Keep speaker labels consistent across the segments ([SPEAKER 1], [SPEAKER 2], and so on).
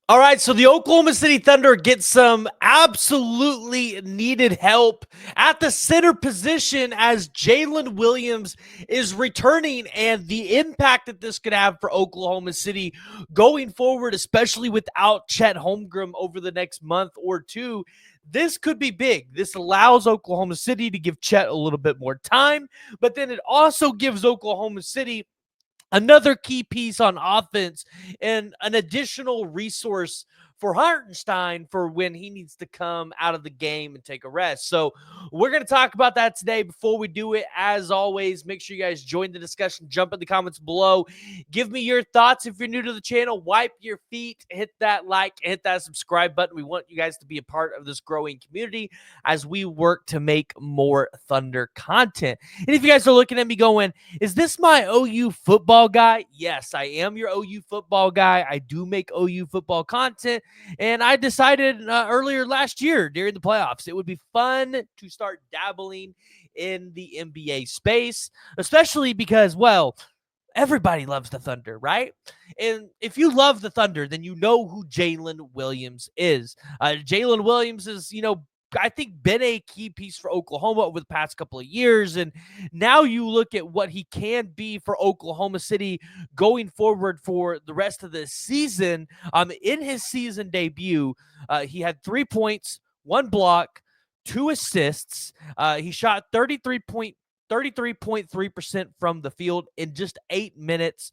[SPEAKER 1] All right, so the Oklahoma City Thunder get some absolutely needed help at the center position as Jaylin Williams is returning, and the impact that this could have for Oklahoma City going forward, especially without Chet Holmgren over the next month or two. This could be big. This allows Oklahoma City to give Chet a little bit more time, but then it also gives Oklahoma City another key piece on offense and an additional resource for Hartenstein for when he needs to come out of the game and take a rest. So we're going to talk about that today. Before we do it, as always, make sure you guys join the discussion. Jump in the comments below. Give me your thoughts. If you're new to the channel, wipe your feet, hit that like, hit that subscribe button. We want you guys to be a part of this growing community as we work to make more Thunder content. And if you guys are looking at me going, is this my OU football guy? Yes, I am your OU football guy. I do make OU football content, and I decided earlier last year during the playoffs, it would be fun to start dabbling in the NBA space, especially because, well, everybody loves the Thunder, right? And if you love the Thunder, then you know who Jaylin Williams is. Jaylin Williams is, I think been a key piece for Oklahoma over the past couple of years. And now you look at what he can be for Oklahoma City going forward for the rest of the season. In his season debut, he had 3 points, 1 block, 2 assists. He shot 33.3% from the field in just 8 minutes.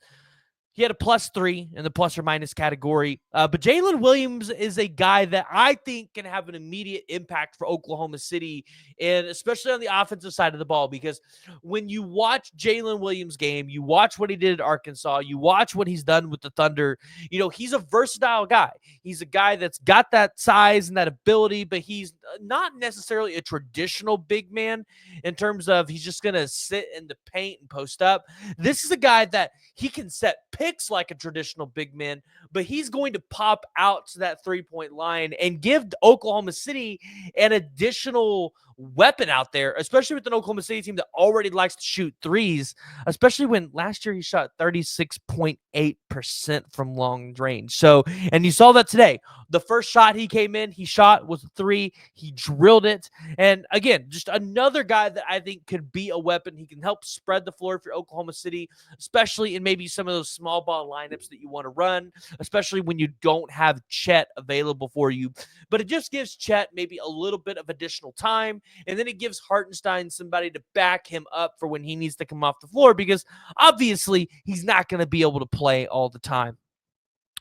[SPEAKER 1] He had a +3 in the plus or minus category. But Jaylin Williams is a guy that I think can have an immediate impact for Oklahoma City, and especially on the offensive side of the ball, because when you watch Jaylin Williams' game, you watch what he did at Arkansas, you watch what he's done with the Thunder, he's a versatile guy. He's a guy that's got that size and that ability, but he's not necessarily a traditional big man in terms of he's just going to sit in the paint and post up. This is a guy that he can set picks like a traditional big man, but he's going to pop out to that three-point line and give Oklahoma City an additional weapon out there, especially with an Oklahoma City team that already likes to shoot threes, especially when last year he shot 36.8% from long range. So, and you saw that today. The first shot he came in, he shot was a 3. He drilled it. And again, just another guy that I think could be a weapon. He can help spread the floor for Oklahoma City, especially in maybe some of those small ball lineups that you want to run, especially when you don't have Chet available for you. But it just gives Chet maybe a little bit of additional time, and then it gives Hartenstein somebody to back him up for when he needs to come off the floor, because obviously he's not going to be able to play all the time.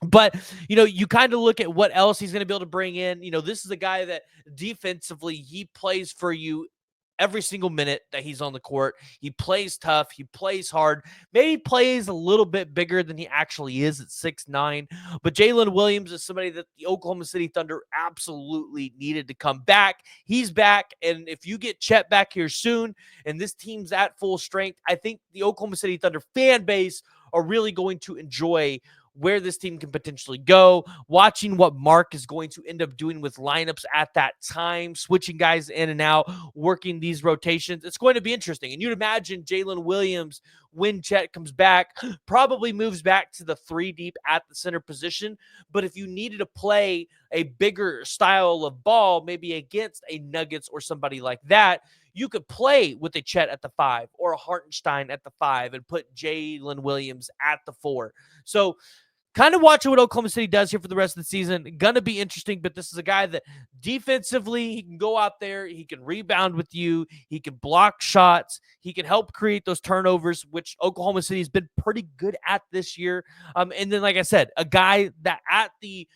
[SPEAKER 1] But, you kind of look at what else he's going to be able to bring in. This is a guy that defensively, he plays for you every single minute that he's on the court. He plays tough. He plays hard. Maybe plays a little bit bigger than he actually is at 6'9". But Jaylin Williams is somebody that the Oklahoma City Thunder absolutely needed to come back. He's back. And if you get Chet back here soon and this team's at full strength, I think the Oklahoma City Thunder fan base are really going to enjoy where this team can potentially go, watching what Mark is going to end up doing with lineups at that time, switching guys in and out, working these rotations. It's going to be interesting. And you'd imagine Jaylin Williams, when Chet comes back, probably moves back to the 3 deep at the center position. But if you needed to play a bigger style of ball, maybe against a Nuggets or somebody like that, you could play with a Chet at the 5 or a Hartenstein at the 5 and put Jaylin Williams at the 4. So kind of watching what Oklahoma City does here for the rest of the season. Going to be interesting, but this is a guy that defensively, he can go out there, he can rebound with you, he can block shots, he can help create those turnovers, which Oklahoma City has been pretty good at this year. And then, like I said, a guy that at the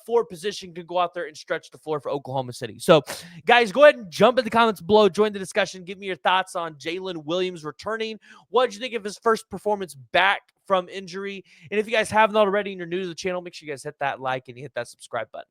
[SPEAKER 1] 4 position can go out there and stretch the floor for Oklahoma City. So, guys, go ahead and jump in the comments below. Join the discussion. Give me your thoughts on Jaylin Williams returning. What did you think of his first performance back from injury? And if you guys haven't already and you're new to the channel, make sure you guys hit that like and hit that subscribe button.